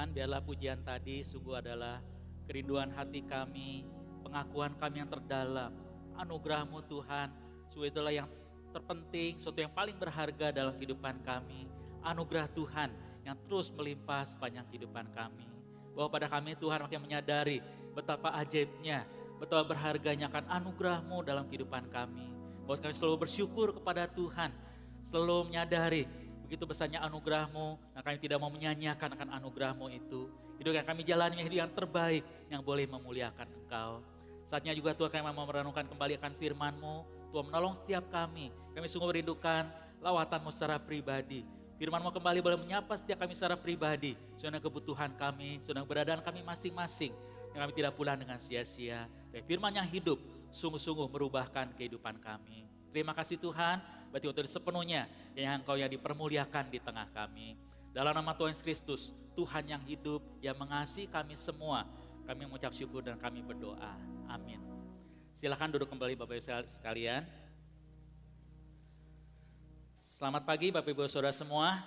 Tuhan, biarlah pujian tadi sungguh adalah kerinduan hati kami, pengakuan kami yang terdalam. Anugerah-Mu Tuhan, sungguh itulah yang terpenting, sesuatu yang paling berharga dalam kehidupan kami. Anugerah Tuhan yang terus melimpah sepanjang kehidupan kami. Bahwa pada kami Tuhan makin menyadari betapa ajaibnya, betapa berharganya akan anugerah-Mu dalam kehidupan kami. Bahwa kami selalu bersyukur kepada Tuhan, selalu menyadari begitu besarnya anugerah-Mu, dan kami tidak mau menyanyiakan akan anugerah-Mu itu. Hidup yang kami jalani hidup yang terbaik, yang boleh memuliakan Engkau. Saatnya juga Tuhan kami mau merenungkan kembali akan firman-Mu. Tuhan menolong setiap kami. Kami sungguh merindukan lawatan-Mu secara pribadi. Firman-Mu kembali boleh menyapa setiap kami secara pribadi. Sesuai dengan kebutuhan kami, sesuai dengan keberadaan kami masing-masing. Yang kami tidak pulang dengan sia-sia. Tapi firman yang hidup sungguh-sungguh merubahkan kehidupan kami. Terima kasih Tuhan, berarti waktu sepenuhnya yang Engkau yang dipermuliakan di tengah kami. Dalam nama Tuhan Yesus Kristus, Tuhan yang hidup, yang mengasihi kami semua, kami mengucap syukur dan kami berdoa. Amin. Silakan duduk kembali Bapak Ibu sekalian. Selamat pagi Bapak Ibu Saudara semua.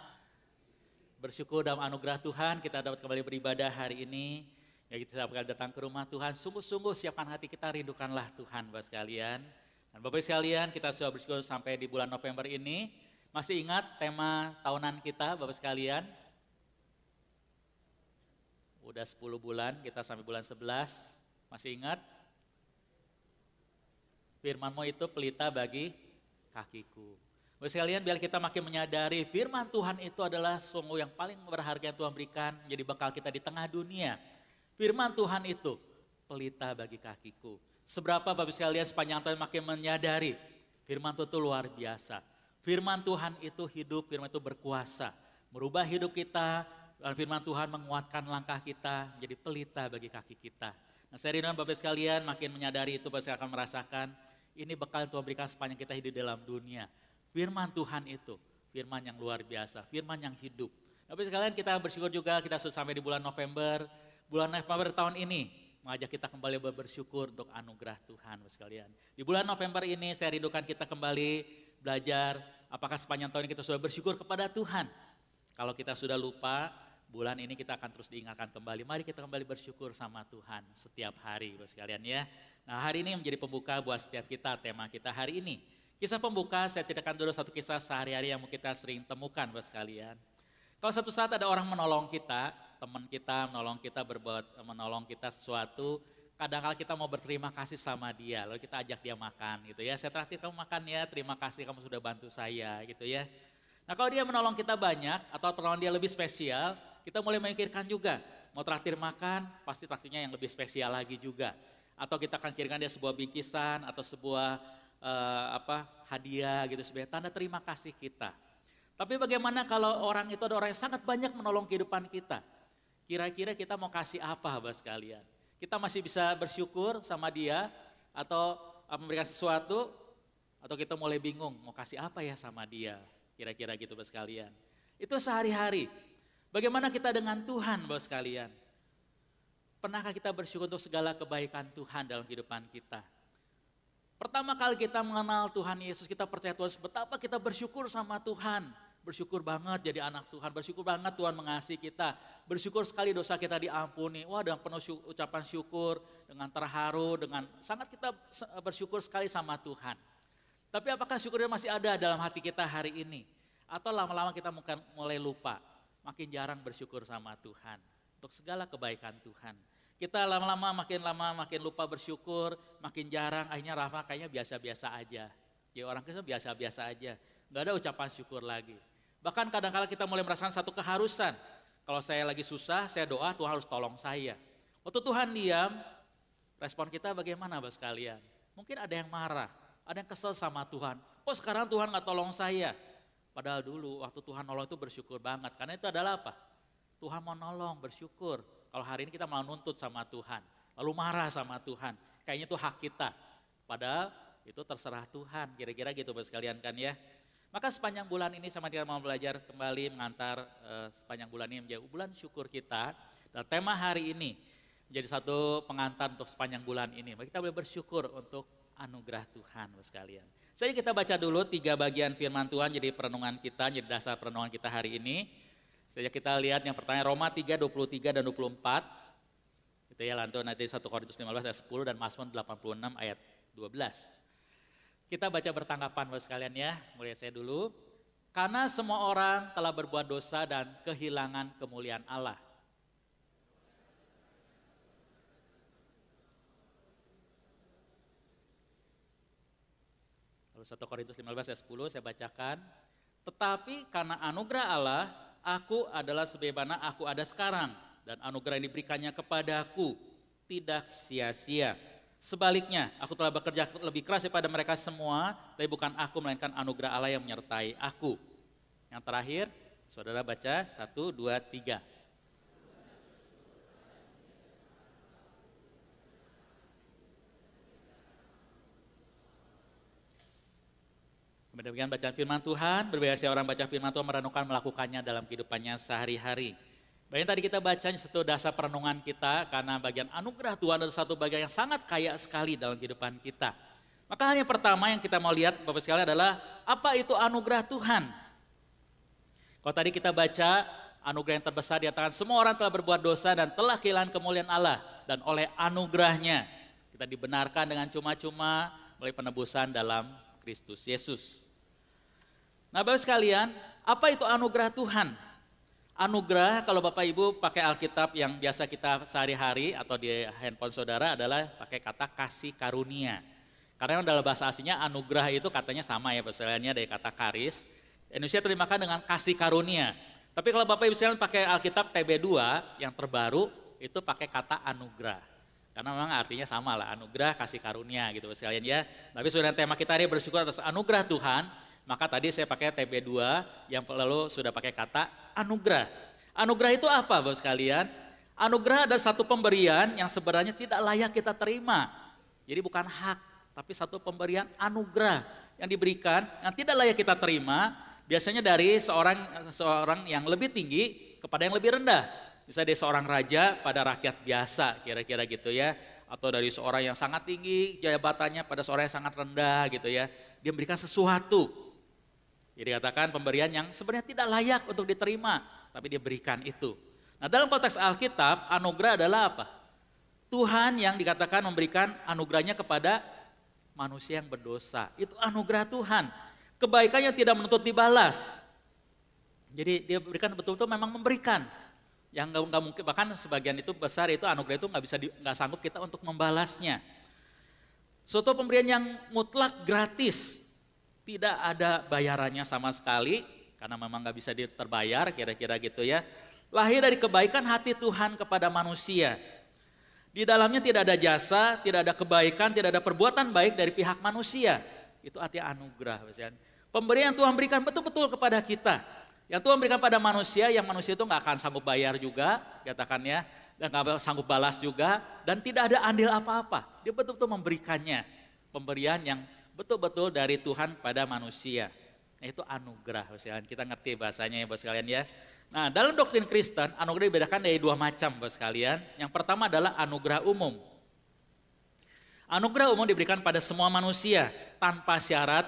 Bersyukur dalam anugerah Tuhan kita dapat kembali beribadah hari ini. Ya kita dapat datang ke rumah Tuhan, sungguh-sungguh siapkan hati kita, rindukanlah Tuhan Bapak sekalian. Dan Bapak sekalian, kita sudah bersyukur sampai di bulan November ini. Masih ingat tema tahunan kita Bapak sekalian? Udah 10 bulan, kita sampai bulan 11. Masih ingat? Firman-Mu itu pelita bagi kakiku. Bapak sekalian, biar kita makin menyadari firman Tuhan itu adalah sungguh yang paling berharga yang Tuhan berikan, menjadi bekal kita di tengah dunia. Firman Tuhan itu pelita bagi kakiku. Seberapa Bapak sekalian sepanjang tahun makin menyadari firman Tuhan itu luar biasa. Firman Tuhan itu hidup, firman itu berkuasa. Merubah hidup kita, dan firman Tuhan menguatkan langkah kita menjadi pelita bagi kaki kita. Nah saya rindu Bapak sekalian makin menyadari itu, Bapak sekalian akan merasakan ini bekal yang Tuhan berikan sepanjang kita hidup dalam dunia. Firman Tuhan itu, firman yang luar biasa, firman yang hidup. Bapak sekalian kita bersyukur juga kita sudah sampai di bulan November. Bulan November tahun ini mengajak kita kembali bersyukur untuk anugerah Tuhan sekalian. Di bulan November ini saya rindukan kita kembali belajar apakah sepanjang tahun ini kita sudah bersyukur kepada Tuhan. Kalau kita sudah lupa, bulan ini kita akan terus diingatkan kembali. Mari kita kembali bersyukur sama Tuhan setiap hari sekalian ya. Nah hari ini menjadi pembuka buat setiap kita, tema kita hari ini. Kisah pembuka saya ceritakan dulu satu kisah sehari-hari yang kita sering temukan sekalian. Kalau satu saat ada orang menolong kita, teman kita menolong kita sesuatu, kadang-kadang kita mau berterima kasih sama dia, lalu kita ajak dia makan gitu ya. Saya traktir kamu makan ya, terima kasih kamu sudah bantu saya gitu ya. Nah kalau dia menolong kita banyak atau penolong dia lebih spesial, kita mulai memikirkan juga, mau traktir makan pasti traktirnya yang lebih spesial lagi juga. Atau kita akan kirimkan dia sebuah bingkisan atau sebuah hadiah gitu sebagai tanda terima kasih kita. Tapi bagaimana kalau orang itu ada orang yang sangat banyak menolong kehidupan kita? Kira-kira kita mau kasih apa Bapak sekalian? Kita masih bisa bersyukur sama dia atau memberikan sesuatu? Atau kita mulai bingung mau kasih apa ya sama dia? Kira-kira gitu Bapak sekalian. Itu sehari-hari. Bagaimana kita dengan Tuhan Bapak sekalian? Pernahkah kita bersyukur untuk segala kebaikan Tuhan dalam kehidupan kita? Pertama kali kita mengenal Tuhan Yesus, kita percaya Tuhan, betapa kita bersyukur sama Tuhan. Bersyukur banget jadi anak Tuhan, bersyukur banget Tuhan mengasihi kita. Bersyukur sekali dosa kita diampuni. Wah dengan penuh ucapan syukur, dengan terharu, dengan sangat kita bersyukur sekali sama Tuhan. Tapi apakah syukurnya masih ada dalam hati kita hari ini? Atau lama-lama kita mulai lupa, makin jarang bersyukur sama Tuhan. Untuk segala kebaikan Tuhan. Kita lama-lama makin lupa bersyukur, makin jarang, akhirnya Rafa kayaknya biasa-biasa aja. Ya orang Kristen biasa-biasa aja, nggak ada ucapan syukur lagi. Bahkan kadang-kadang kita mulai merasakan satu keharusan. Kalau saya lagi susah, saya doa Tuhan harus tolong saya. Waktu Tuhan diam, respon kita bagaimana Bapak sekalian? Mungkin ada yang marah, ada yang kesel sama Tuhan. Kok sekarang Tuhan nggak tolong saya? Padahal dulu waktu Tuhan nolong itu bersyukur banget. Karena itu adalah apa? Tuhan mau nolong, bersyukur. Kalau hari ini kita malah nuntut sama Tuhan, lalu marah sama Tuhan, kayaknya itu hak kita. Padahal itu terserah Tuhan, kira-kira gitu Bapak sekalian kan ya. Maka sepanjang bulan ini sama kita mau belajar kembali mengantar sepanjang bulan ini menjadi bulan syukur kita. Dan tema hari ini menjadi satu pengantar untuk sepanjang bulan ini. Maka kita boleh bersyukur untuk anugerah Tuhan Bapak sekalian. Jadi kita baca dulu 3 bagian firman Tuhan jadi perenungan kita, jadi dasar perenungan kita hari ini. Saja kita lihat yang pertama Roma 3, 23 dan 24. Gitu ya, lanjut nanti 1 Korintus 15 ayat 10 dan Mazmur 86 ayat 12. Kita baca bertanggapan Bapak sekalian ya, mulai saya dulu. Karena semua orang telah berbuat dosa dan kehilangan kemuliaan Allah. Lalu 1 Korintus 15 ayat 10 saya bacakan. Tetapi karena anugerah Allah, aku adalah sebagaimana aku ada sekarang. Dan anugerah yang diberikannya kepadaku tidak sia-sia. Sebaliknya, aku telah bekerja lebih keras daripada mereka semua, tapi bukan aku, melainkan anugerah Allah yang menyertai aku. Yang terakhir, saudara baca 1, 2, 3. Demikian bacaan firman Tuhan, berbiasa orang baca firman Tuhan merenungkan melakukannya dalam kehidupannya sehari-hari. Bagian tadi kita baca satu dasar perenungan kita, karena bagian anugerah Tuhan adalah satu bagian yang sangat kaya sekali dalam kehidupan kita. Maka hal yang pertama yang kita mau lihat Bapak sekalian adalah, apa itu anugerah Tuhan? Kalau tadi kita baca, anugerah yang terbesar dikatakan semua orang telah berbuat dosa dan telah kehilangan kemuliaan Allah. Dan oleh anugerahnya, kita dibenarkan dengan cuma-cuma melalui penebusan dalam Kristus Yesus. Nah Bapak sekalian, apa itu anugerah Tuhan? Anugerah kalau Bapak Ibu pakai Alkitab yang biasa kita sehari-hari atau di handphone saudara adalah pakai kata kasih karunia. Karena dalam bahasa aslinya anugerah itu katanya sama ya bahasanya dari kata karis. Indonesia terjemahkan dengan kasih karunia. Tapi kalau Bapak Ibu sekalian pakai Alkitab TB2 yang terbaru itu pakai kata anugerah. Karena memang artinya sama lah, anugerah kasih karunia gitu sekalian ya. Tapi sebenarnya tema kita ini bersyukur atas anugerah Tuhan. Maka tadi saya pakai TB2 yang lalu sudah pakai kata anugerah. Anugerah itu apa Bapak sekalian? Anugerah adalah satu pemberian yang sebenarnya tidak layak kita terima. Jadi bukan hak, tapi satu pemberian anugerah yang diberikan yang tidak layak kita terima. Biasanya dari seorang yang lebih tinggi kepada yang lebih rendah. Bisa dari seorang raja pada rakyat biasa kira-kira gitu ya. Atau dari seorang yang sangat tinggi jabatannya pada seorang yang sangat rendah gitu ya. Dia memberikan sesuatu. Jadi katakan pemberian yang sebenarnya tidak layak untuk diterima, tapi dia berikan itu. Nah dalam konteks Alkitab, anugerah adalah apa? Tuhan yang dikatakan memberikan anugerahnya kepada manusia yang berdosa. Itu anugerah Tuhan. Kebaikannya tidak menuntut dibalas. Jadi dia berikan betul-betul memang memberikan. Yang nggak mungkin, bahkan sebagian itu besar itu anugerah itu nggak sanggup kita untuk membalasnya. Suatu pemberian yang mutlak gratis. Tidak ada bayarannya sama sekali, karena memang nggak bisa terbayar kira-kira gitu ya. Lahir dari kebaikan hati Tuhan kepada manusia. Di dalamnya tidak ada jasa, tidak ada kebaikan, tidak ada perbuatan baik dari pihak manusia. Itu artinya anugerah. Pemberian yang Tuhan berikan betul-betul kepada kita. Yang Tuhan berikan pada manusia, yang manusia itu nggak akan sanggup bayar juga, katakan ya. Dan nggak sanggup balas juga, dan tidak ada andil apa-apa. Dia betul-betul memberikannya. Pemberian yang betul-betul dari Tuhan pada manusia. Nah, itu anugerah, kita ngerti bahasanya ya Bapak sekalian ya. Nah dalam doktrin Kristen, anugerah dibedakan dari dua macam Bapak sekalian. Yang pertama adalah anugerah umum. Anugerah umum diberikan pada semua manusia tanpa syarat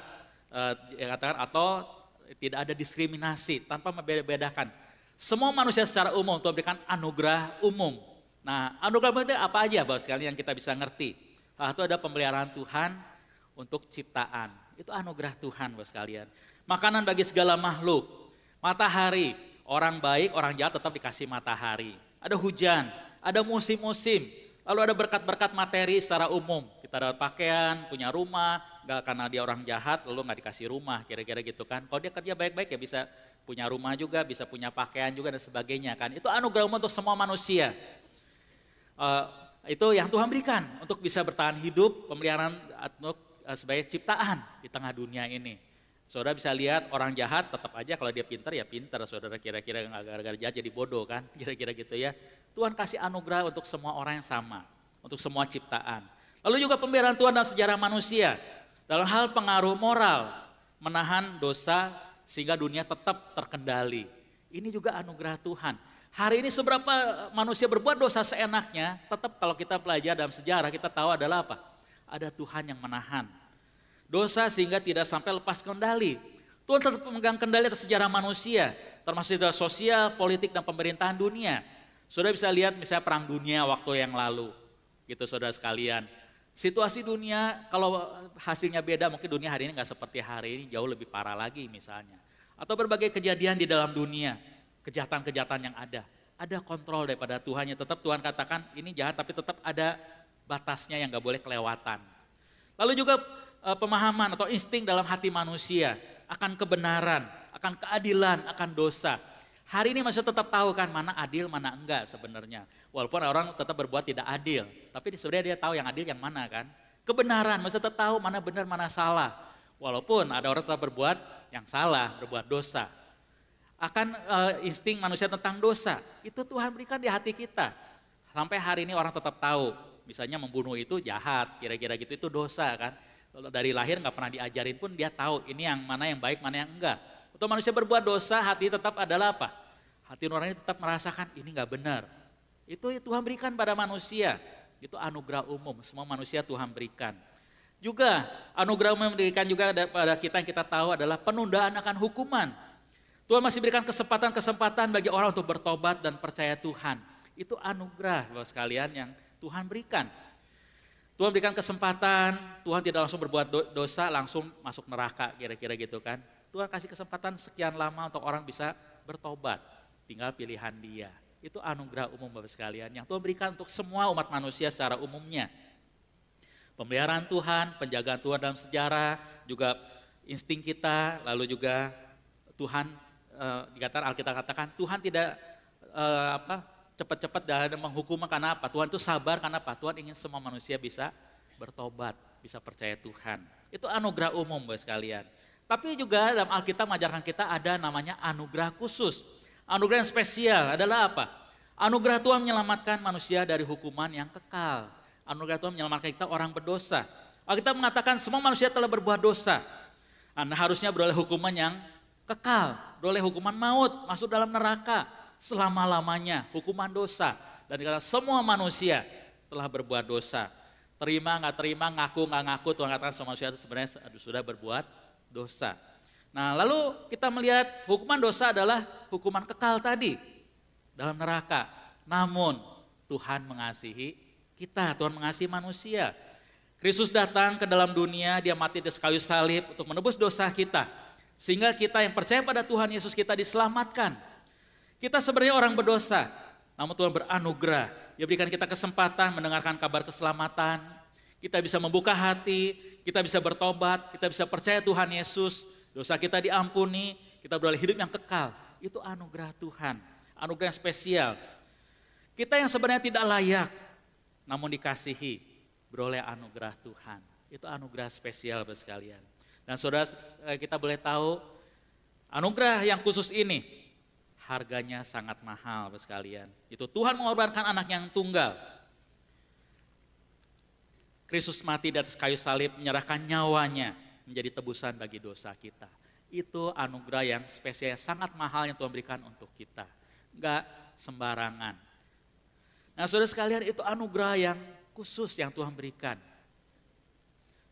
katakan atau tidak ada diskriminasi, tanpa membedakan. Semua manusia secara umum Tuhan berikan anugerah umum. Nah anugerah umum itu apa aja Bapak sekalian yang kita bisa ngerti? Itu ada pemeliharaan Tuhan untuk ciptaan, itu anugerah Tuhan Bapak sekalian. Makanan bagi segala makhluk, matahari, orang baik, orang jahat tetap dikasih matahari. Ada hujan, ada musim-musim, lalu ada berkat-berkat materi secara umum. Kita dapat pakaian, punya rumah, nggak karena dia orang jahat lalu nggak dikasih rumah, kira-kira gitu kan. Kalau dia kerja baik-baik ya bisa punya rumah juga, bisa punya pakaian juga dan sebagainya kan. Itu anugerah umum untuk semua manusia. Itu yang Tuhan berikan untuk bisa bertahan hidup, pemeliharaan sebagai ciptaan di tengah dunia ini. Saudara bisa lihat orang jahat tetap aja kalau dia pintar ya pintar, saudara kira-kira nggak gara-gara jahat jadi bodoh kan, kira-kira gitu ya. Tuhan kasih anugerah untuk semua orang yang sama, untuk semua ciptaan. Lalu juga pemeliharaan Tuhan dalam sejarah manusia, dalam hal pengaruh moral, menahan dosa sehingga dunia tetap terkendali. Ini juga anugerah Tuhan. Hari ini seberapa manusia berbuat dosa seenaknya, tetap kalau kita pelajari dalam sejarah kita tahu adalah apa? Ada Tuhan yang menahan dosa sehingga tidak sampai lepas kendali. Tuhan tetap memegang kendali atas sejarah manusia. termasuk situasi sosial, politik, dan pemerintahan dunia. Saudara bisa lihat misalnya perang dunia waktu yang lalu, gitu saudara sekalian. Situasi dunia kalau hasilnya beda, mungkin dunia hari ini nggak seperti hari ini, jauh lebih parah lagi misalnya. Atau berbagai kejadian di dalam dunia, kejahatan-kejahatan yang ada. Ada kontrol daripada Tuhan, tetap Tuhan katakan ini jahat tapi tetap ada batasnya yang nggak boleh kelewatan. Lalu juga pemahaman atau insting dalam hati manusia akan kebenaran, akan keadilan, akan dosa. Hari ini masih tetap tahu kan mana adil, mana enggak sebenarnya. Walaupun orang tetap berbuat tidak adil, tapi sebenarnya dia tahu yang adil yang mana kan. Kebenaran, masih tetap tahu mana benar, mana salah. Walaupun ada orang tetap berbuat yang salah, berbuat dosa. Akan insting manusia tentang dosa, itu Tuhan berikan di hati kita. Sampai hari ini orang tetap tahu, misalnya membunuh itu jahat, kira-kira gitu itu dosa kan. Kalau dari lahir nggak pernah diajarin pun dia tahu ini yang mana yang baik, mana yang enggak. Atau manusia berbuat dosa, hati tetap adalah apa? Hati nurani tetap merasakan ini nggak benar. Itu Tuhan berikan pada manusia. Itu anugerah umum, semua manusia Tuhan berikan. Juga anugerah umum diberikan juga pada kita yang kita tahu adalah penundaan akan hukuman. Tuhan masih berikan kesempatan-kesempatan bagi orang untuk bertobat dan percaya Tuhan. Itu anugerah Bapak sekalian yang Tuhan berikan. Tuhan berikan kesempatan, Tuhan tidak langsung berbuat dosa, langsung masuk neraka kira-kira gitu kan. Tuhan kasih kesempatan sekian lama untuk orang bisa bertobat, tinggal pilihan dia. Itu anugerah umum Bapak sekalian yang Tuhan berikan untuk semua umat manusia secara umumnya. Pemeliharaan Tuhan, penjagaan Tuhan dalam sejarah, juga insting kita, lalu juga Tuhan, dikatakan Alkitab katakan Tuhan tidak cepat-cepat dalam menghukum karena apa? Tuhan itu sabar karena apa? Tuhan ingin semua manusia bisa bertobat, bisa percaya Tuhan. Itu anugerah umum Bapak sekalian. Tapi juga dalam Alkitab mengajarkan kita ada namanya anugerah khusus. Anugerah yang spesial adalah apa? Anugerah Tuhan menyelamatkan manusia dari hukuman yang kekal. Anugerah Tuhan menyelamatkan kita orang berdosa. Alkitab mengatakan semua manusia telah berbuat dosa. Anda harusnya beroleh hukuman yang kekal, beroleh hukuman maut, masuk dalam neraka selama-lamanya, hukuman dosa. Dan dikatakan semua manusia telah berbuat dosa. Terima nggak terima, ngaku nggak ngaku, Tuhan katakan semua manusia itu sebenarnya sudah berbuat dosa. Nah lalu kita melihat hukuman dosa adalah hukuman kekal tadi dalam neraka. Namun Tuhan mengasihi kita, Tuhan mengasihi manusia. Kristus datang ke dalam dunia, dia mati di kayu salib untuk menebus dosa kita. Sehingga kita yang percaya pada Tuhan Yesus kita diselamatkan. Kita sebenarnya orang berdosa, namun Tuhan beranugerah. Dia berikan kita kesempatan mendengarkan kabar keselamatan. Kita bisa membuka hati, kita bisa bertobat, kita bisa percaya Tuhan Yesus. Dosa kita diampuni, kita beroleh hidup yang kekal. Itu anugerah Tuhan, anugerah yang spesial. Kita yang sebenarnya tidak layak, namun dikasihi, beroleh anugerah Tuhan. Itu anugerah spesial Bapak sekalian. Dan saudara kita boleh tahu, anugerah yang khusus ini, harganya sangat mahal Bapak sekalian. Itu Tuhan mengorbankan anak yang tunggal. Kristus mati di atas kayu salib, menyerahkan nyawanya menjadi tebusan bagi dosa kita. Itu anugerah yang spesial, sangat mahal yang Tuhan berikan untuk kita. Enggak sembarangan. Nah saudara sekalian, itu anugerah yang khusus yang Tuhan berikan.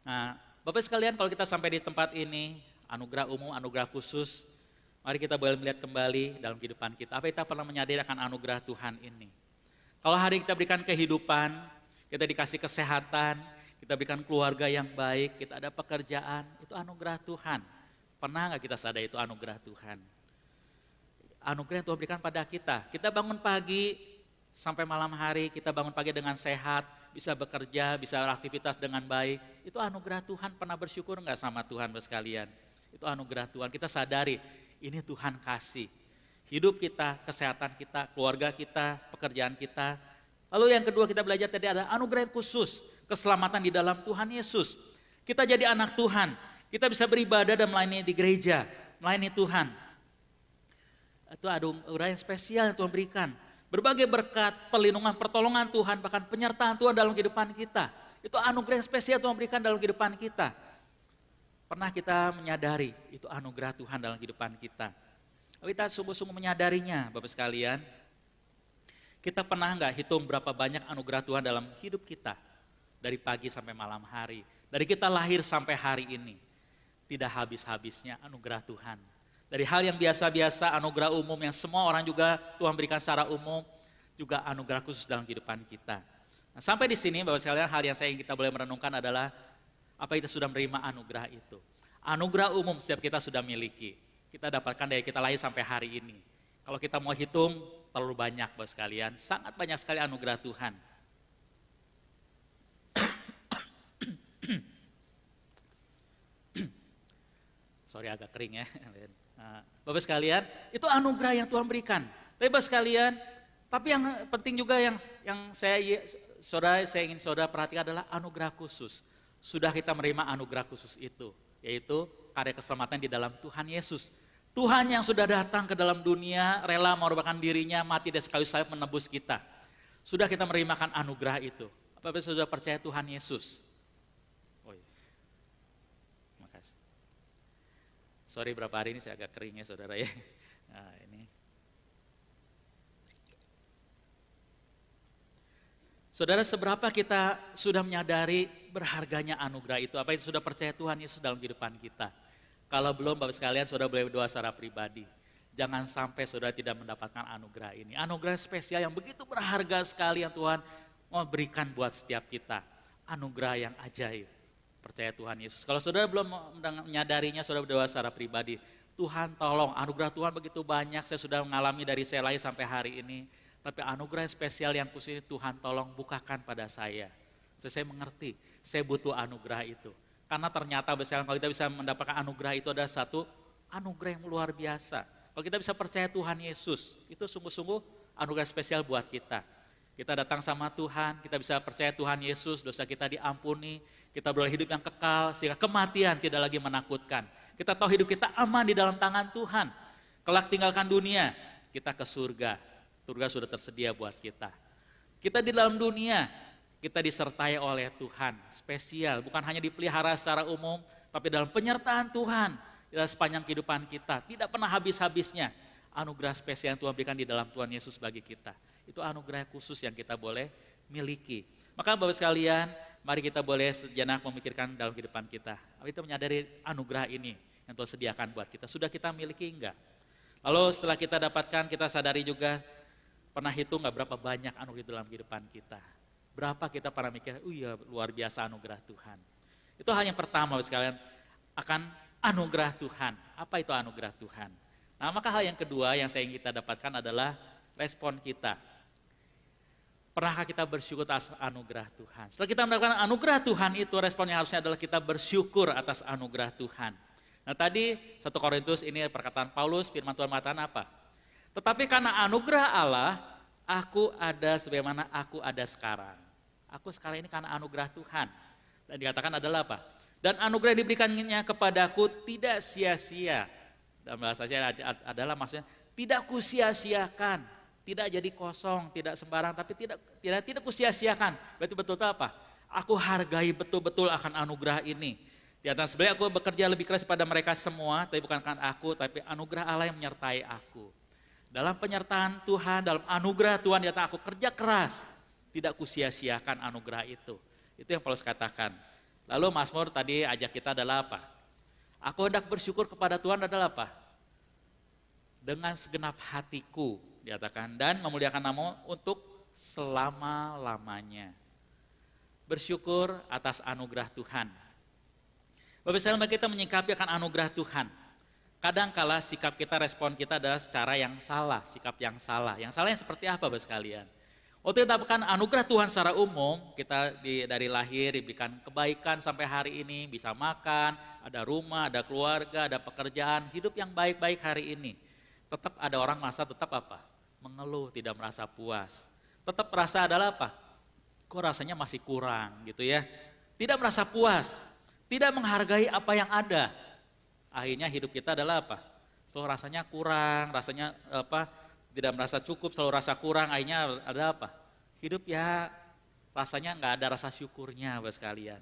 Nah Bapak sekalian, kalau kita sampai di tempat ini, anugerah umum, anugerah khusus, mari kita boleh melihat kembali dalam kehidupan kita. Apa kita pernah menyadari akan anugerah Tuhan ini? Kalau hari kita berikan kehidupan, kita dikasih kesehatan, kita berikan keluarga yang baik, kita ada pekerjaan, itu anugerah Tuhan. Pernah nggak kita sadar itu anugerah Tuhan? Anugerah yang Tuhan berikan pada kita. Kita bangun pagi sampai malam hari, kita bangun pagi dengan sehat, bisa bekerja, bisa beraktivitas dengan baik. Itu anugerah Tuhan. Pernah bersyukur nggak sama Tuhan Bapak sekalian? Itu anugerah Tuhan. Kita sadari ini Tuhan kasih. Hidup kita, kesehatan kita, keluarga kita, pekerjaan kita. Lalu yang kedua kita belajar tadi ada anugerah yang khusus. Keselamatan di dalam Tuhan Yesus. Kita jadi anak Tuhan. Kita bisa beribadah dan melayani di gereja. Melayani Tuhan. Itu anugerah yang spesial yang Tuhan berikan. Berbagai berkat, perlindungan, pertolongan Tuhan, bahkan penyertaan Tuhan dalam kehidupan kita. Itu anugerah yang spesial Tuhan berikan dalam kehidupan kita. Pernah kita menyadari itu anugerah Tuhan dalam kehidupan kita. Kita sungguh-sungguh menyadarinya Bapak sekalian. Kita pernah nggak hitung berapa banyak anugerah Tuhan dalam hidup kita. Dari pagi sampai malam hari. Dari kita lahir sampai hari ini. Tidak habis-habisnya anugerah Tuhan. Dari hal yang biasa-biasa, anugerah umum yang semua orang juga Tuhan berikan secara umum, juga anugerah khusus dalam kehidupan kita. Nah, sampai di sini Bapak sekalian, hal yang saya ingin kita boleh merenungkan adalah apa kita sudah menerima anugerah itu. Anugerah umum setiap kita sudah miliki. Kita dapatkan dari kita lahir sampai hari ini. Kalau kita mau hitung, terlalu banyak Bapak sekalian, sangat banyak sekali anugerah Tuhan. Sorry agak kering ya. Bapak sekalian, itu anugerah yang Tuhan berikan. Tapi Bapak sekalian, tapi yang penting juga yang saya ingin saudara perhatikan adalah anugerah khusus. Sudah kita menerima anugerah khusus itu, yaitu karya keselamatan di dalam Tuhan Yesus. Tuhan yang sudah datang ke dalam dunia, rela mengorbankan dirinya, mati dan sekali salib menebus kita. Sudah kita menerimakan anugerah itu. Apa sudah percaya Tuhan Yesus? Oh iya. Makasih. Sorry berapa hari ini saya agak kering ya saudara ya. Nah, ini. Saudara, seberapa kita sudah menyadari berharganya anugerah itu? Apa itu sudah percaya Tuhan Yesus dalam kehidupan kita? Kalau belum, Bapak sekalian, saudara boleh berdoa secara pribadi. Jangan sampai saudara tidak mendapatkan anugerah ini. Anugerah spesial yang begitu berharga sekali yang Tuhan mau berikan buat setiap kita. Anugerah yang ajaib. Percaya Tuhan Yesus. Kalau saudara belum menyadarinya, saudara berdoa secara pribadi. Tuhan tolong, anugerah Tuhan begitu banyak. Saya sudah mengalami dari saya lahir sampai hari ini. Tapi anugerah yang spesial yang khusus ini Tuhan tolong bukakan pada saya. Terus saya mengerti, saya butuh anugerah itu. Karena ternyata kalau kita bisa mendapatkan anugerah itu adalah satu anugerah yang luar biasa. Kalau kita bisa percaya Tuhan Yesus, itu sungguh-sungguh anugerah spesial buat kita. Kita datang sama Tuhan, kita bisa percaya Tuhan Yesus, dosa kita diampuni, kita beroleh hidup yang kekal, sehingga kematian tidak lagi menakutkan. Kita tahu hidup kita aman di dalam tangan Tuhan. Kelak tinggalkan dunia, kita ke surga. Surga sudah tersedia buat kita. Kita di dalam dunia, kita disertai oleh Tuhan, spesial, bukan hanya dipelihara secara umum, tapi dalam penyertaan Tuhan, dalam sepanjang kehidupan kita, tidak pernah habis-habisnya. Anugerah spesial yang Tuhan berikan di dalam Tuhan Yesus bagi kita. Itu anugerah khusus yang kita boleh miliki. Maka Bapak sekalian, mari kita boleh sejenak memikirkan dalam kehidupan kita. Kita menyadari anugerah ini yang Tuhan sediakan buat kita. Sudah kita miliki enggak? Lalu setelah kita dapatkan, kita sadari juga, pernah hitung enggak berapa banyak anugerah dalam kehidupan kita? Berapa kita pernah mikir, iya luar biasa anugerah Tuhan. Itu hal yang pertama sekalian, akan anugerah Tuhan. Apa itu anugerah Tuhan? Nah maka hal yang kedua yang saya ingin kita dapatkan adalah respon kita. Pernahkah kita bersyukur atas anugerah Tuhan? Setelah kita mendapatkan anugerah Tuhan itu, responnya harusnya adalah kita bersyukur atas anugerah Tuhan. Nah tadi 1 Korintus ini perkataan Paulus, firman Tuhan mengatakan apa? Tetapi karena anugerah Allah, aku ada sebagaimana aku ada sekarang. Aku sekarang ini karena anugerah Tuhan. Dan dikatakan adalah apa? Dan anugerah yang diberikannya kepadaku tidak sia-sia. Dalam bahasa saya adalah maksudnya tidak kusia-siakan, tidak jadi kosong, tidak sembarang, tapi tidak kusia-siakan. Berarti betul-betul apa? Aku hargai betul-betul akan anugerah ini. Di atas sebenarnya aku bekerja lebih keras pada mereka semua, tapi bukan karena aku, tapi anugerah Allah yang menyertai aku. Dalam penyertaan Tuhan, dalam anugerah Tuhan, di atas aku kerja keras. Tidak kusia-siakan anugerah itu. Itu yang Paulus katakan. Lalu Mazmur tadi ajak kita adalah apa? Aku hendak bersyukur kepada Tuhan adalah apa? Dengan segenap hatiku, dikatakan, dan memuliakan nama untuk selama-lamanya. Bersyukur atas anugerah Tuhan. Bapak sekalian, kita menyikapi akan anugerah Tuhan. Kadangkala sikap kita, respon kita adalah secara yang salah, sikap yang salah. Yang salah yang seperti apa Bapak sekalian? Waktu kita dapatkan anugerah Tuhan secara umum, kita dari lahir diberikan kebaikan sampai hari ini, bisa makan, ada rumah, ada keluarga, ada pekerjaan, hidup yang baik-baik hari ini. Tetap ada orang merasa tetap apa? Mengeluh, tidak merasa puas. Tetap merasa adalah apa? Kok rasanya masih kurang gitu ya. Tidak merasa puas, tidak menghargai apa yang ada. Akhirnya hidup kita adalah apa? Selalu rasanya kurang, rasanya apa? Tidak merasa cukup, selalu rasa kurang, akhirnya ada apa? Hidup ya rasanya nggak ada rasa syukurnya Bapak sekalian.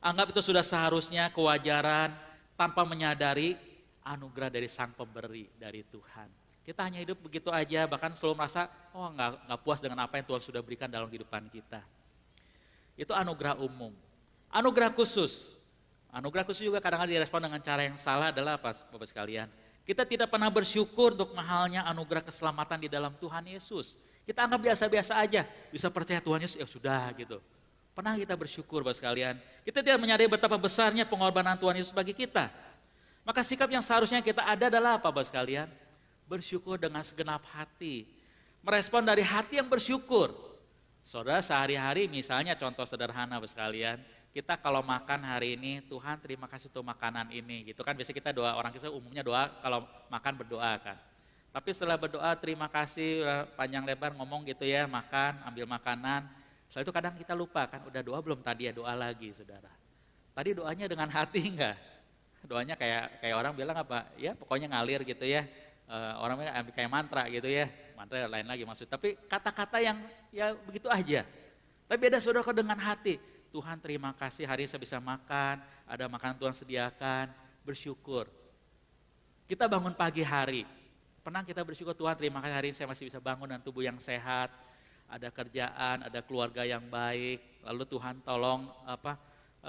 Anggap itu sudah seharusnya kewajaran tanpa menyadari anugerah dari Sang Pemberi, dari Tuhan. Kita hanya hidup begitu aja, bahkan selalu merasa oh nggak puas dengan apa yang Tuhan sudah berikan dalam kehidupan kita. Itu anugerah umum. Anugerah khusus. Anugerah khusus juga kadang-kadang direspon dengan cara yang salah adalah apa Bapak sekalian? Kita tidak pernah bersyukur untuk mahalnya anugerah keselamatan di dalam Tuhan Yesus. Kita anggap biasa-biasa aja, bisa percaya Tuhan Yesus, ya sudah gitu. Pernah kita bersyukur Bapak sekalian? Kita tidak menyadari betapa besarnya pengorbanan Tuhan Yesus bagi kita. Maka sikap yang seharusnya kita ada adalah apa Bapak sekalian? Bersyukur dengan segenap hati. Merespon dari hati yang bersyukur. Saudara sehari-hari misalnya contoh sederhana Bapak sekalian. Kita kalau makan hari ini, Tuhan terima kasih untuk makanan ini. Gitu kan biasanya kita doa, orang kita umumnya doa kalau makan berdoa kan. Tapi setelah berdoa terima kasih panjang lebar ngomong gitu ya, makan, ambil makanan. Setelah itu kadang kita lupa kan, udah doa belum tadi ya, doa lagi saudara. Tadi doanya dengan hati enggak? Doanya kayak orang bilang apa? Ya pokoknya ngalir gitu ya. Orang kayak mantra gitu ya. Mantra lain lagi maksud. Tapi kata-kata yang ya begitu aja. Tapi beda saudara dengan hati. Tuhan terima kasih hari ini saya bisa makan, ada makanan Tuhan sediakan, bersyukur. Kita bangun pagi hari, pernah kita bersyukur Tuhan terima kasih hari ini saya masih bisa bangun dan tubuh yang sehat, ada kerjaan, ada keluarga yang baik, lalu Tuhan tolong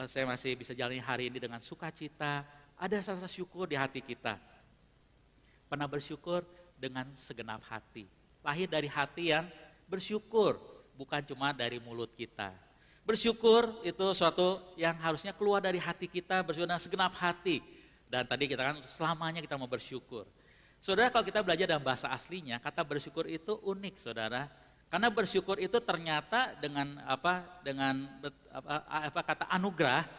saya masih bisa jalani hari ini dengan sukacita, ada rasa syukur di hati kita. Pernah bersyukur dengan segenap hati, lahir dari hati yang bersyukur, bukan cuma dari mulut kita. Bersyukur itu suatu yang harusnya keluar dari hati kita, bersyukur dengan segenap hati. Dan tadi kita kan selamanya kita mau bersyukur. Saudara kalau kita belajar dalam bahasa aslinya, kata bersyukur itu unik saudara. Karena bersyukur itu ternyata dengan kata anugerah,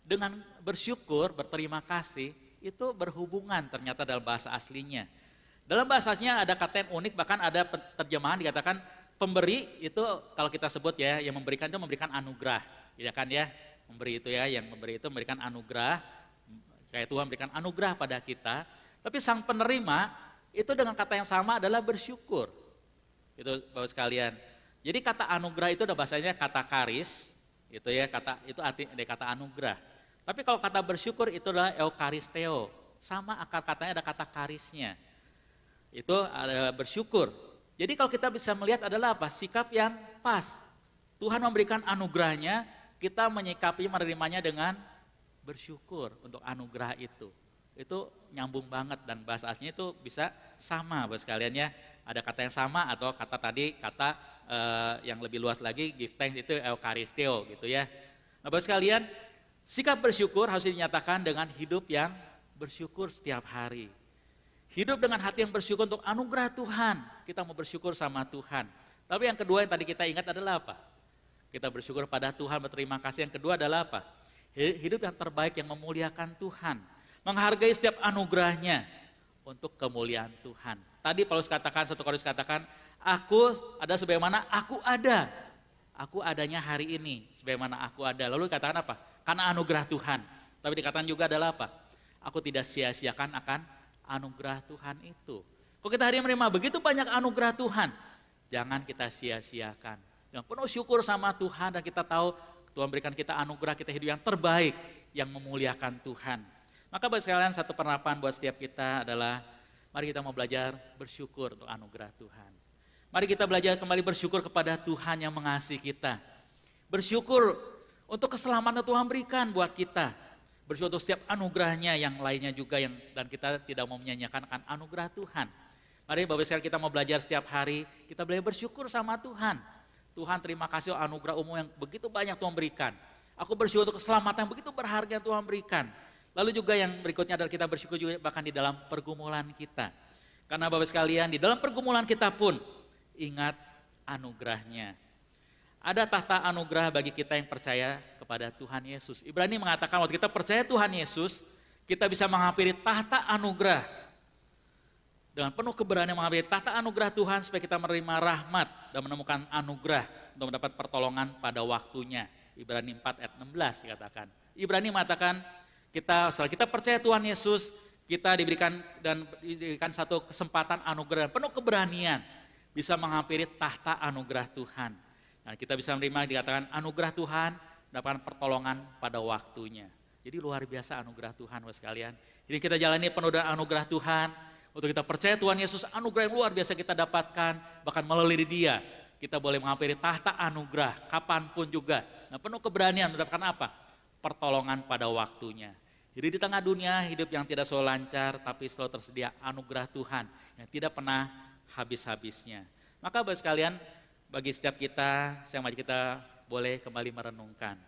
dengan bersyukur, berterima kasih, itu berhubungan ternyata dalam bahasa aslinya. Dalam bahasa aslinya ada kata yang unik, bahkan ada terjemahan dikatakan, pemberi itu kalau kita sebut ya, yang memberikan itu memberikan anugerah, ya kan ya, memberi itu ya, yang memberi itu memberikan anugerah, kayak Tuhan memberikan anugerah pada kita. Tapi sang penerima itu dengan kata yang sama adalah bersyukur, itu Bapak sekalian. Jadi kata anugerah itu ada bahasanya kata karis, itu ya itu arti dari kata anugerah. Tapi kalau kata bersyukur itu adalah eukaristeo, sama akar katanya ada kata karisnya, itu ada bersyukur. Jadi kalau kita bisa melihat adalah apa? Sikap yang pas. Tuhan memberikan anugerahnya, kita menyikapi menerimanya dengan bersyukur untuk anugerah itu. Itu nyambung banget dan bahasa aslinya itu bisa sama Bapak sekalian ya. Ada kata yang sama atau kata tadi, kata yang lebih luas lagi, give thanks itu eukaristeo gitu ya. Nah Bapak sekalian, sikap bersyukur harus dinyatakan dengan hidup yang bersyukur setiap hari. Hidup dengan hati yang bersyukur untuk anugerah Tuhan. Kita mau bersyukur sama Tuhan. Tapi yang kedua yang tadi kita ingat adalah apa? Kita bersyukur pada Tuhan, berterima kasih. Yang kedua adalah apa? Hidup yang terbaik yang memuliakan Tuhan. Menghargai setiap anugerahnya untuk kemuliaan Tuhan. Tadi Paulus katakan, 1 Korintus katakan, aku ada sebagaimana aku ada. Aku adanya hari ini, sebagaimana aku ada. Lalu katakan apa? Karena anugerah Tuhan. Tapi dikatakan juga adalah apa? Aku tidak sia-siakan akan anugerah Tuhan itu. Kalau kita hari ini menerima begitu banyak anugerah Tuhan, jangan kita sia-siakan. Yang penuh syukur sama Tuhan dan kita tahu Tuhan berikan kita anugerah, kita hidup yang terbaik, yang memuliakan Tuhan. Maka Bapak sekalian, satu penerapan buat setiap kita adalah mari kita mau belajar bersyukur untuk anugerah Tuhan. Mari kita belajar kembali bersyukur kepada Tuhan yang mengasihi kita. Bersyukur untuk keselamatan Tuhan berikan buat kita. Bersyukur untuk setiap anugerahnya yang lainnya juga dan kita tidak mau menyanyiakan akan anugerah Tuhan. Mari Bapak sekalian kita mau belajar setiap hari, kita belajar bersyukur sama Tuhan. Tuhan terima kasih anugerah umum yang begitu banyak Tuhan berikan. Aku bersyukur untuk keselamatan yang begitu berharga yang Tuhan berikan. Lalu juga yang berikutnya adalah kita bersyukur juga bahkan di dalam pergumulan kita. Karena Bapak sekalian di dalam pergumulan kita pun ingat anugerahnya. Ada tahta anugerah bagi kita yang percaya kepada Tuhan Yesus. Ibrani mengatakan waktu kita percaya Tuhan Yesus, kita bisa menghampiri tahta anugerah. Dengan penuh keberanian menghampiri tahta anugerah Tuhan supaya kita menerima rahmat dan menemukan anugerah untuk mendapat pertolongan pada waktunya. Ibrani 4 ayat 16 dikatakan. Ibrani mengatakan setelah kita percaya Tuhan Yesus, kita diberikan satu kesempatan anugerah dan penuh keberanian bisa menghampiri tahta anugerah Tuhan. Nah, kita bisa menerima dikatakan anugerah Tuhan, mendapatkan pertolongan pada waktunya. Jadi luar biasa anugerah Tuhan Bapak sekalian. Jadi kita jalani penuh dengan anugerah Tuhan. Untuk kita percaya Tuhan Yesus, anugerah yang luar biasa kita dapatkan. Bahkan melalui Dia, kita boleh menghampiri tahta anugerah kapanpun juga. Nah penuh keberanian mendapatkan apa? Pertolongan pada waktunya. Jadi di tengah dunia hidup yang tidak selalu lancar, tapi selalu tersedia anugerah Tuhan yang tidak pernah habis-habisnya. Maka Bapak sekalian, bagi setiap kita, saya maju kita boleh kembali merenungkan.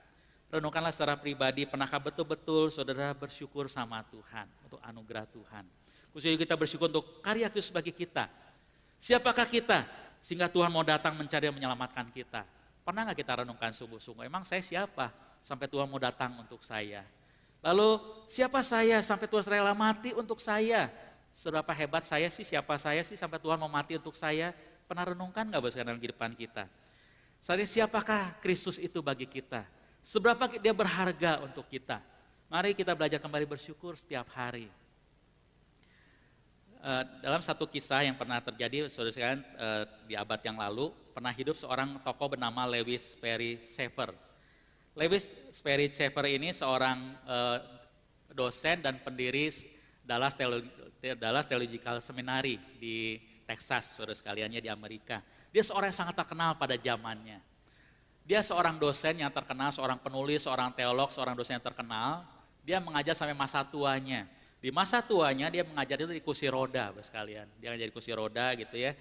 Renungkanlah secara pribadi, pernahkah betul-betul saudara bersyukur sama Tuhan untuk anugerah Tuhan. Khususnya kita bersyukur untuk karya Kristus bagi kita. Siapakah kita sehingga Tuhan mau datang mencari dan menyelamatkan kita? Pernah nggak kita renungkan sungguh-sungguh, emang saya siapa sampai Tuhan mau datang untuk saya? Lalu siapa saya sampai Tuhan rela mati untuk saya? Seberapa hebat saya sih, siapa saya sih sampai Tuhan mau mati untuk saya? Pernah renungkan nggak Bapak dalam kehidupan kita? Siapakah Kristus itu bagi kita? Seberapa dia berharga untuk kita? Mari kita belajar kembali bersyukur setiap hari. Dalam satu kisah yang pernah terjadi, saudara sekalian, di abad yang lalu, pernah hidup seorang tokoh bernama Lewis Sperry Chafer. Lewis Sperry Chafer ini seorang dosen dan pendiri Dallas Theological Seminary di Texas, saudara sekaliannya di Amerika. Dia seorang yang sangat terkenal pada zamannya. Dia seorang dosen yang terkenal, seorang penulis, seorang teolog, seorang dosen yang terkenal. Dia mengajar sampai masa tuanya. Di masa tuanya dia mengajar itu di kursi roda, saudara sekalian. Dia ngajar di kursi roda gitu ya.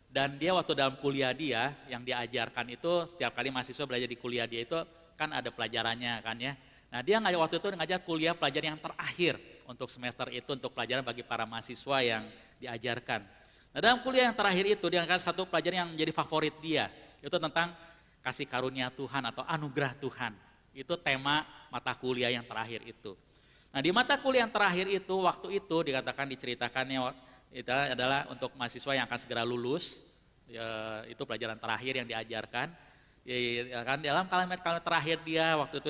Dan dia waktu dalam kuliah dia yang diajarkan itu setiap kali mahasiswa belajar di kuliah dia itu kan ada pelajarannya kan ya. Nah dia waktu itu ngajar kuliah pelajaran yang terakhir untuk semester itu untuk pelajaran bagi para mahasiswa yang diajarkan. Nah dalam kuliah yang terakhir itu dia akan satu pelajaran yang menjadi favorit dia. Itu tentang kasih karunia Tuhan atau anugerah Tuhan. Itu tema mata kuliah yang terakhir itu. Nah di mata kuliah yang terakhir itu waktu itu diceritakannya itu adalah untuk mahasiswa yang akan segera lulus, ya, itu pelajaran terakhir yang diajarkan. Ya, kan dalam kalimat terakhir dia waktu itu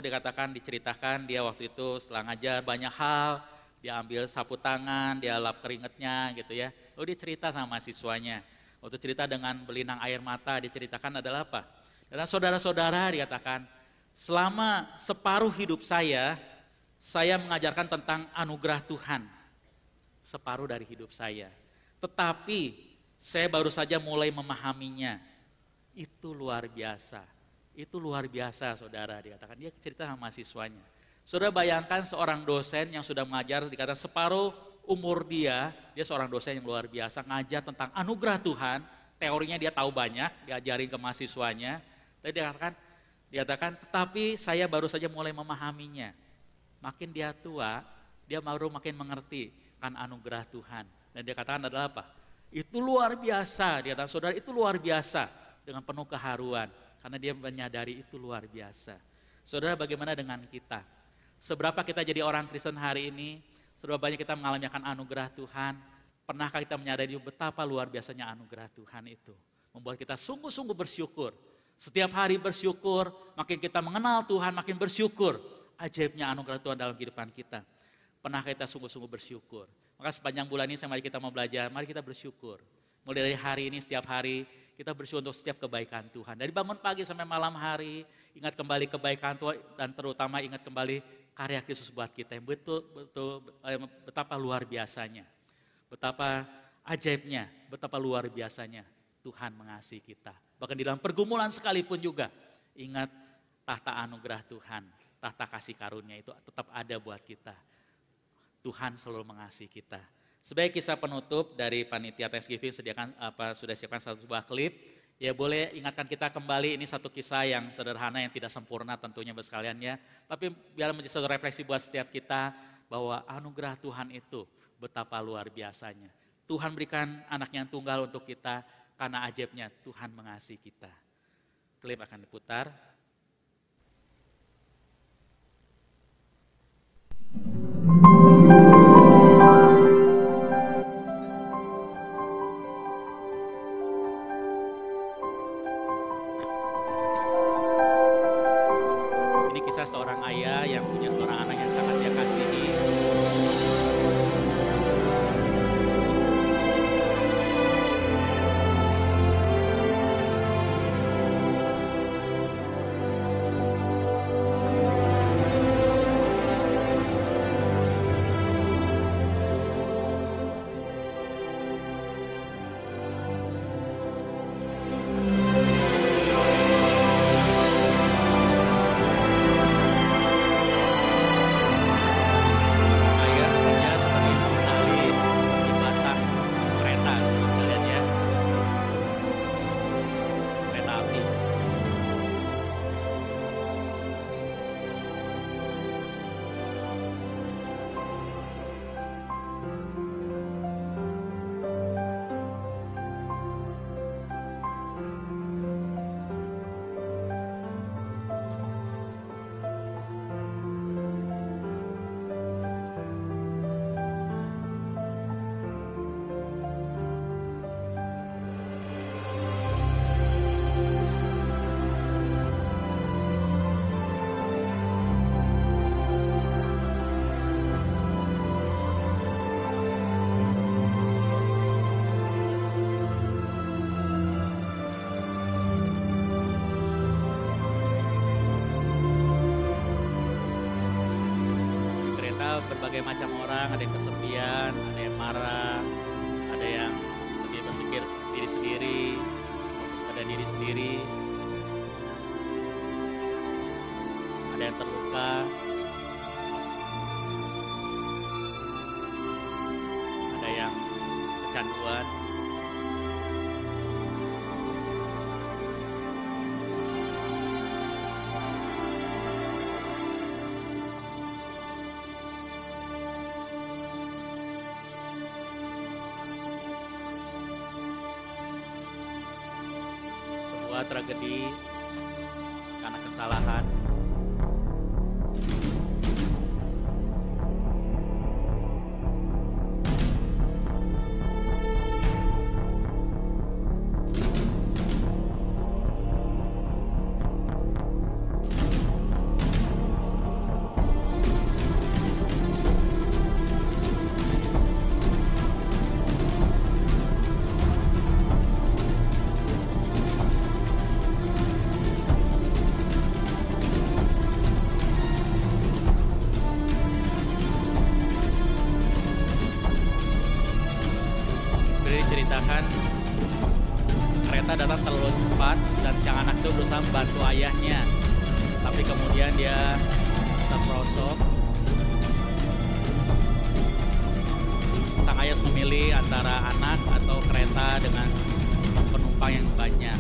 diceritakan dia waktu itu setelah ngajar banyak hal, dia ambil sapu tangan, dia lap keringetnya gitu ya. Lalu dia cerita sama mahasiswanya. Waktu cerita dengan belinang air mata diceritakan adalah apa? Dan saudara-saudara dikatakan, selama separuh hidup saya mengajarkan tentang anugerah Tuhan. Separuh dari hidup saya. Tetapi saya baru saja mulai memahaminya. Itu luar biasa. Itu luar biasa saudara dikatakan. Dia cerita sama mahasiswanya. Saudara bayangkan seorang dosen yang sudah mengajar dikatakan separuh umur dia seorang dosen yang luar biasa ngajar tentang anugerah Tuhan. Teorinya dia tahu banyak, diajarin ke mahasiswanya. Tapi dikatakan tetapi saya baru saja mulai memahaminya. Makin dia tua, dia baru makin mengerti kan anugerah Tuhan. Dan dia katakan adalah apa? Itu luar biasa, dia katakan saudara itu luar biasa dengan penuh keharuan. Karena dia menyadari itu luar biasa. Saudara bagaimana dengan kita? Seberapa kita jadi orang Kristen hari ini, seberapa banyak kita mengalami akan anugerah Tuhan. Pernahkah kita menyadari betapa luar biasanya anugerah Tuhan itu. Membuat kita sungguh-sungguh bersyukur. Setiap hari bersyukur, makin kita mengenal Tuhan, makin bersyukur. Ajaibnya anugerah Tuhan dalam kehidupan kita. Pernah kita sungguh-sungguh bersyukur. Maka sepanjang bulan ini mari kita mau belajar, mari kita bersyukur. Mulai dari hari ini, setiap hari kita bersyukur untuk setiap kebaikan Tuhan. Dari bangun pagi sampai malam hari, ingat kembali kebaikan Tuhan dan terutama ingat kembali karya Kristus buat kita yang betul-betul betapa luar biasanya. Betapa ajaibnya, betapa luar biasanya Tuhan mengasihi kita. Bahkan di dalam pergumulan sekalipun juga, ingat tahta anugerah Tuhan, tahta kasih karunia itu tetap ada buat kita. Tuhan selalu mengasihi kita. Sebagai kisah penutup dari panitia Thanksgiving sudah siapkan satu buah klip. Ya boleh ingatkan kita kembali ini satu kisah yang sederhana yang tidak sempurna tentunya Bapak sekalian ya. Tapi biar menjadi satu refleksi buat setiap kita bahwa anugerah Tuhan itu betapa luar biasanya. Tuhan berikan anaknya yang tunggal untuk kita karena ajaibnya Tuhan mengasihi kita. Klip akan diputar. Ini kisah seorang ayah yang punya seorang anak yang sangat dia kasihi. berbagai macam orang, ada yang kesepian, ada yang marah, ada yang lebih berpikir diri sendiri, fokus pada diri sendiri, ada yang terluka, ada yang kecanduan. Sebuah tragedi karena kesalahan. Diceritakan kereta datang terlalu cepat dan sang anak itu berusaha membantu ayahnya, tapi kemudian dia terperosok. Sang ayah harus memilih antara anak atau kereta dengan penumpang yang banyak.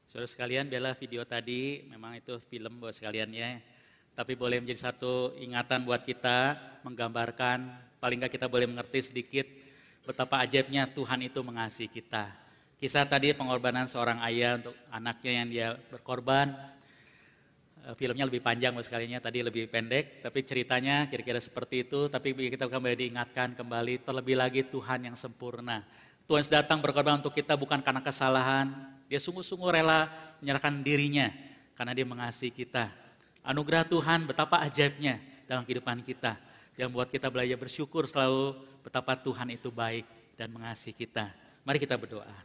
Saudara sekalian, biarlah video tadi memang itu film buat sekalian ya. Tapi boleh menjadi satu ingatan buat kita, menggambarkan, paling nggak kita boleh mengerti sedikit betapa ajaibnya Tuhan itu mengasihi kita. Kisah tadi pengorbanan seorang ayah untuk anaknya yang dia berkorban. Filmnya lebih panjang buat sekalian, tadi lebih pendek, tapi ceritanya kira-kira seperti itu. Tapi kita kembali diingatkan kembali, terlebih lagi Tuhan yang sempurna. Tuhan datang berkorban untuk kita bukan karena kesalahan, Dia sungguh-sungguh rela menyerahkan dirinya karena dia mengasihi kita. Anugerah Tuhan betapa ajaibnya dalam kehidupan kita, yang buat kita belajar bersyukur selalu betapa Tuhan itu baik dan mengasihi kita. Mari kita berdoa.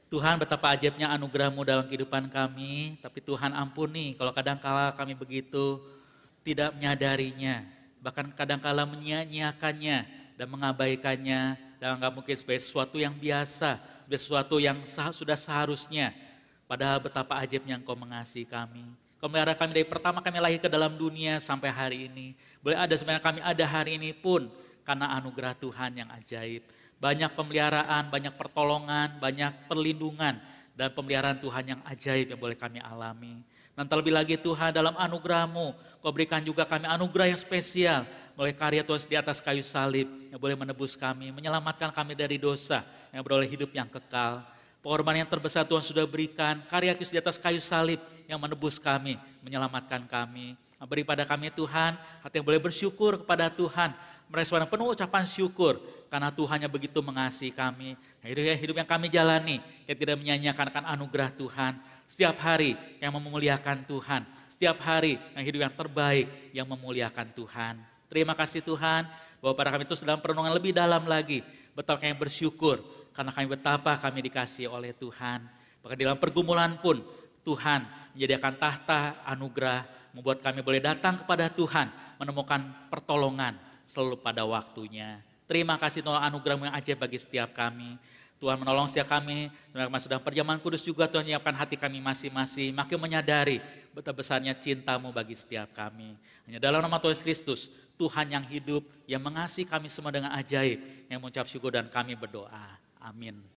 Tuhan, betapa ajaibnya anugerah-Mu dalam kehidupan kami, tapi Tuhan ampuni kalau kadang-kala kami begitu tidak menyadarinya, bahkan kadang-kala menyia-nyiakannya dan mengabaikannya, dan anggap mungkin sebagai sesuatu yang biasa, sebagai sesuatu yang sudah seharusnya. Padahal betapa ajaibnya Engkau mengasihi kami. Kau melihara kami dari pertama kami lahir ke dalam dunia sampai hari ini. Boleh ada sebenarnya kami ada hari ini pun karena anugerah Tuhan yang ajaib. Banyak pemeliharaan, banyak pertolongan, banyak perlindungan dan pemeliharaan Tuhan yang ajaib yang boleh kami alami. Dan terlebih lagi Tuhan, dalam anugerah-Mu, Kau berikan juga kami anugerah yang spesial oleh karya Tuhan di atas kayu salib yang boleh menebus kami, menyelamatkan kami dari dosa, yang beroleh hidup yang kekal. Pengorbanan yang terbesar Tuhan sudah berikan, karya Kristus di atas kayu salib yang menebus kami, menyelamatkan kami. Beri pada kami Tuhan, hati yang boleh bersyukur kepada Tuhan, merespon penuh ucapan syukur, karena Tuhan yang begitu mengasihi kami. Hidup yang kami jalani, yang tidak menyanyiakan akan anugerah Tuhan. Setiap hari yang memuliakan Tuhan, setiap hari yang hidup yang terbaik, yang memuliakan Tuhan. Terima kasih Tuhan, bahwa pada kami itu sedang perenungan lebih dalam lagi, betapa kami bersyukur, karena kami betapa kami dikasihi oleh Tuhan. Bahkan dalam pergumulan pun Tuhan menyediakan tahta anugerah, membuat kami boleh datang kepada Tuhan, menemukan pertolongan selalu pada waktunya. Terima kasih Tuhan, anugerah-Mu yang ajaib bagi setiap kami. Tuhan menolong setiap kami, sebenarnya sedang perjamuan kudus juga Tuhan menyiapkan hati kami masing-masing, makin menyadari betapa besarnya cinta-Mu bagi setiap kami. Hanya dalam nama Tuhan Yesus Kristus, Tuhan yang hidup, yang mengasihi kami semua dengan ajaib, yang mengucap syukur dan kami berdoa. Amin.